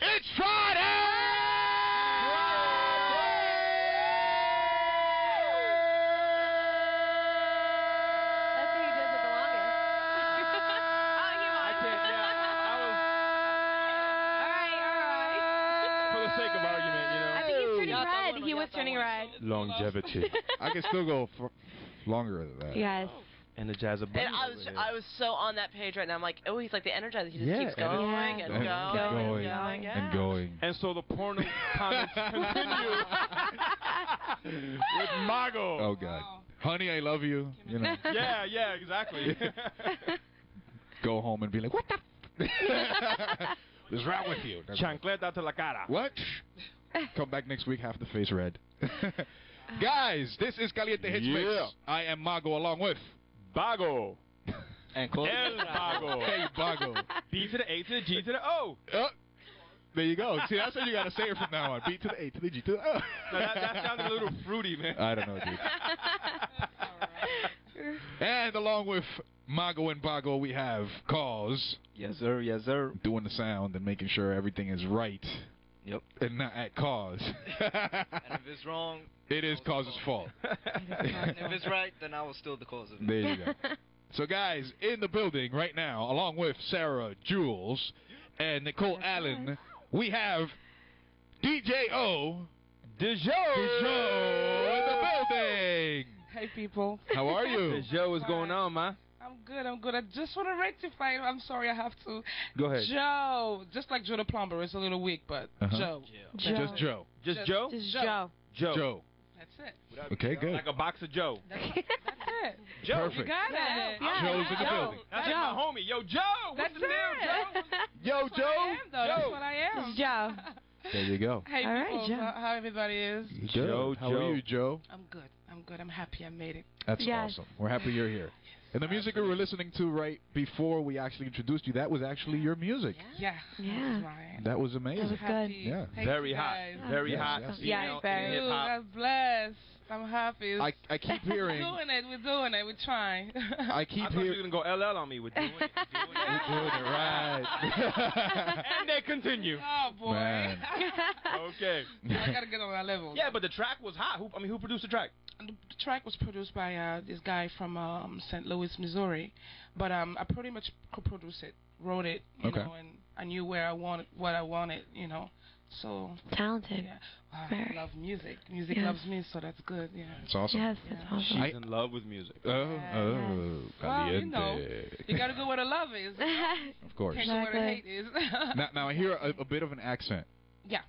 It's Friday! He was turning red. Longevity. I can still go for longer than that. Yes. And the jazz of And I was so on that page right now. I'm like, oh, he's like the Energizer. He just keeps going and going. And so the porno comments continue with Mago. Oh God, honey, I love you. You know. Yeah, exactly. Go home and be like, what the? What's wrong with you? Chancleta to la cara. What? Come back next week, half the face red. Guys, this is Caliente Hitz Mix. I am Mago along with Bago. And El Bago. Hey, Bago. B to the A to the G to the O. There you go. See, that's how you got to say it from now on. B to the A to the G to the O. No, that sounded a little fruity, man. I don't know, dude. And along with Mago and Bago, we have Cause. Yes, sir. Yes, sir. Doing the sound and making sure everything is right. Yep. And not at Cause. And if it's wrong, it is Cause's fault. And if it's right, then I was still the cause of it. There you go. So, guys, in the building right now, along with Sarah Jules and Nicole Allen, we have DJ O. Dejo in the building. Hey, people. How are you? Dejo, what's going on, man? I'm good. I just want to rectify. I'm sorry, I have to. Go ahead. Joe. Just like Joe the Plumber. It's a little weak, but Joe. Just Joe. Just Joe? Just Joe. Joe. That's it. Okay, good. Like a box of Joe. That's it. Joe. Perfect. You got it. Joe's in the building. That's my homie. Yo, Joe. What's the deal, Joe? Yo, Joe. That's what I am. Joe. There you go. Hey, all people. right, Joe. How everybody is? Joe. How are you, Joe? I'm good. I'm happy I made it. That's awesome. We're happy you're here. And the music we were listening to right before we actually introduced you, that was actually your music. Yeah. That was amazing. That was good. Yeah. Very hot. Very hot. Yeah, very. God bless. I'm happy. I keep hearing. We're doing it. We're trying. I keep I thought you were going to go LL on me. We're doing it. We're doing it right. And they continue. Oh, boy. Man. Okay. I got to get on that level. Yeah, but the track was hot. Who produced the track? The track was produced by this guy from St. Louis, Missouri. But I pretty much co-produced it, wrote it, you know, and I knew what I wanted, you know. So talented. Yeah. I love music. Music loves me, so that's good. Yeah. It's awesome. Yes, that's awesome. She's in love with music. Caliente. Well, you know, you gotta go where the love is. Of course. Can't go where the hate is. now I hear a bit of an accent. Yeah.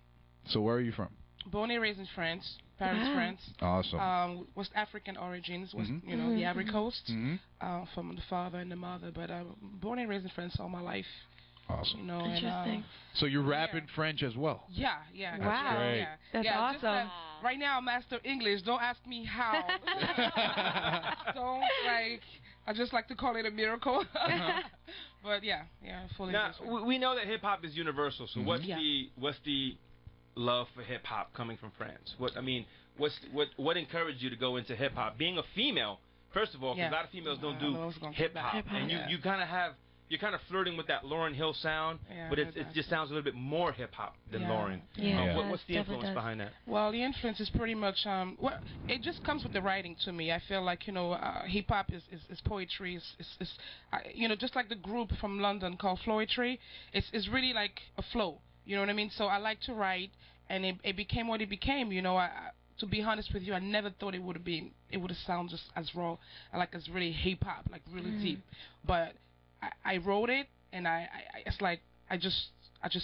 So where are you from? Born and raised in France. Parents France. Awesome. West African origins. You know, the Ivory Coast. From the father and the mother, but born and raised in France all my life. Awesome. You know, interesting. So you rap in French as well? Yeah. Wow. Great. Yeah. That's awesome. Right now, I master English. Don't ask me how. I just like to call it a miracle. But yeah, fully. Now we know that hip hop is universal. So what's the love for hip hop coming from France? What encouraged you to go into hip hop? Being a female, first of all, because a lot of females don't do hip hop, and you kind of have. You're kind of flirting with that Lauryn Hill sound, but it just sounds a little bit more hip-hop than Lauryn. What's the influence behind that? Well, the influence is pretty much, it just comes with the writing to me. I feel like, you know, hip-hop is poetry. You know, just like the group from London called Floetry, it's really like a flow. You know what I mean? So I like to write, and it became what it became. You know, to be honest with you, I never thought it would have sounded just as raw, like as really hip-hop, like really deep. But I wrote it, and it's like I just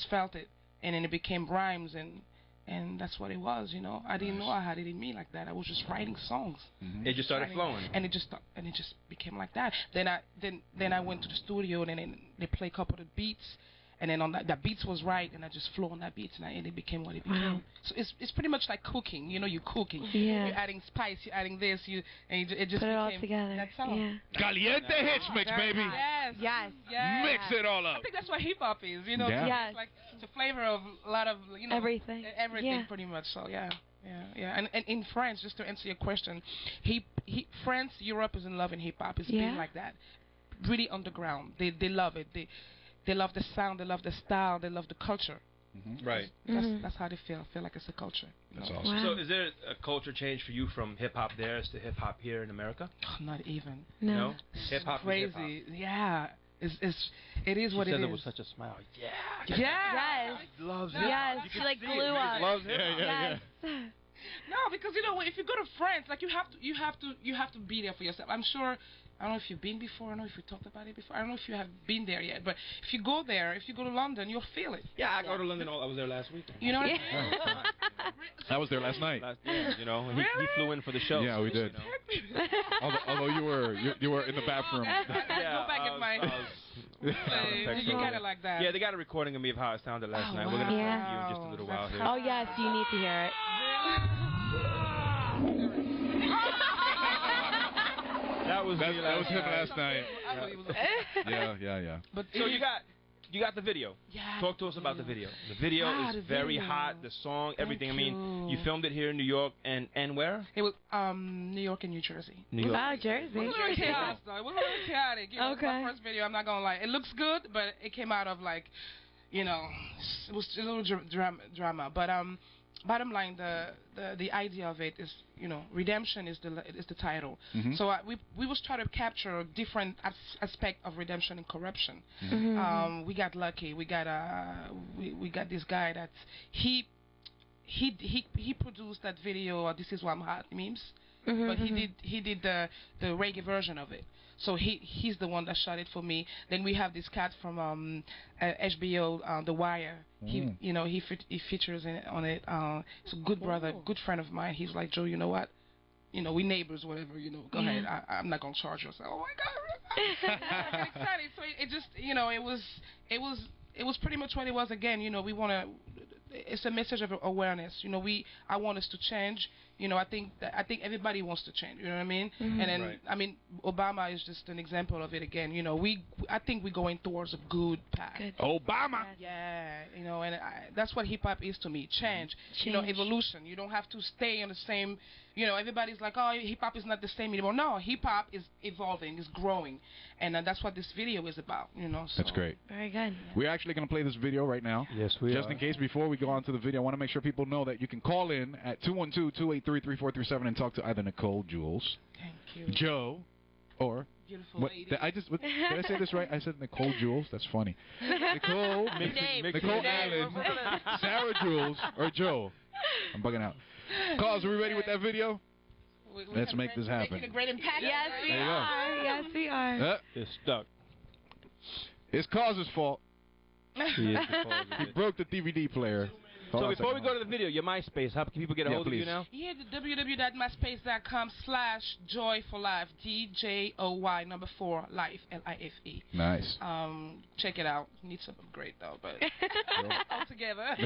felt it, and then it became rhymes, and that's what it was, you know. I didn't know I had it in me like that. I was just writing songs. It just started flowing, and it just became like that. Then I went to the studio, and then they play a couple of beats, and then on that beats was right, and I just flow on that beats, and it became what it became. So it's pretty much like cooking, you know. You're cooking, you're adding spice, you're adding this, it just put it all became together. that song. Caliente Hitz Mix, baby. Yes. Mix it all up. I think that's what hip hop is, you know. Yes. It's like it's a flavor of a lot of, you know, everything pretty much. So yeah. And in France, just to answer your question, France, Europe is in love in hip hop. It's been like that. really underground. They love it. They love the sound. They love the style. They love the culture. Right. That's how they feel. I feel like it's a culture. That's awesome. Wow. So is there a culture change for you from hip hop there to hip hop here in America? Not even. No. Hip hop. Crazy. Yeah. It is what it is. It with such a smile. Yeah. Yeah. Yes. Loves it. Yes. She like blew up. Loves it. Yes. No, because if you go to France, like you have to be there for yourself. I'm sure. I don't know if you've been before. I don't know if we talked about it before. I don't know if you have been there yet. But if you go there, if you go to London, you'll feel it. Yeah, I go to London. I was there last week. You know what I mean? I was there last night. Yeah, he flew in for the show. Yeah, we did. Although you were in the bathroom. Go back in my. You got it like that. Yeah, they got a recording of me of how it sounded last night. We're gonna play it for you in just a little while here. Oh yes, you need to hear it. That was him last night. Yeah. But so you got the video. Yeah. Talk to us about the video. The video is very hot. The song, everything. I mean, you filmed it here in New York and where? It was New York and New Jersey. New York. Wow, Jersey. It was really chaotic, though. It was really chaotic. You know, Okay. It's my first video. I'm not gonna lie. It looks good, but it came out of like, it was a little drama. But bottom line, the idea of it is, redemption is the title. So we was trying to capture different aspect of redemption and corruption. We got lucky. We got this guy that he produced that video. This is why I'm hot memes. But he did the reggae version of it. So he's the one that shot it for me. Then we have this cat from HBO, The Wire. He features on it. He's a good brother, good friend of mine. He's like, Joe, you know what? We neighbors, whatever. Go ahead. I'm not gonna charge you. I said, oh my God, I get excited. So it just, it was pretty much what it was again. We wanna. It's a message of awareness. I want us to change. I think everybody wants to change. You know what I mean? And then I mean, Obama is just an example of it again. I think we're going towards a good path. Obama. Yeah, and that's what hip hop is to me. Change. Evolution. You don't have to stay in the same. Everybody's like, oh, hip hop is not the same anymore. No, hip hop is evolving, is growing, and that's what this video is about. So. That's great. Very good. We're actually going to play this video right now. Yes, we Just in case, before we go on to the video, I want to make sure people know that you can call in at 212-283-3437 and talk to either Nicole, Jules, Thank you. Joe, or beautiful lady. Did I say this right? I said Nicole Jules. That's funny. Nicole, Nicole Allen, Sarah Jules, or Joe. I'm bugging out. Cause, are we ready with that video? Let's make this happen. Yes, we are. Yes, we are. It's stuck. It's Cause's fault. He broke the DVD player. So before we go to the video, your MySpace, how can people get a hold of you now? Yeah, the www.myspace.com/joy4life, DJOY 4 life, LIFE. Nice. Check it out. Need some upgrade though, but all together.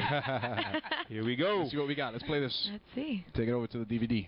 Here we go. Let's see what we got. Let's play this. Let's see. Take it over to the DVD.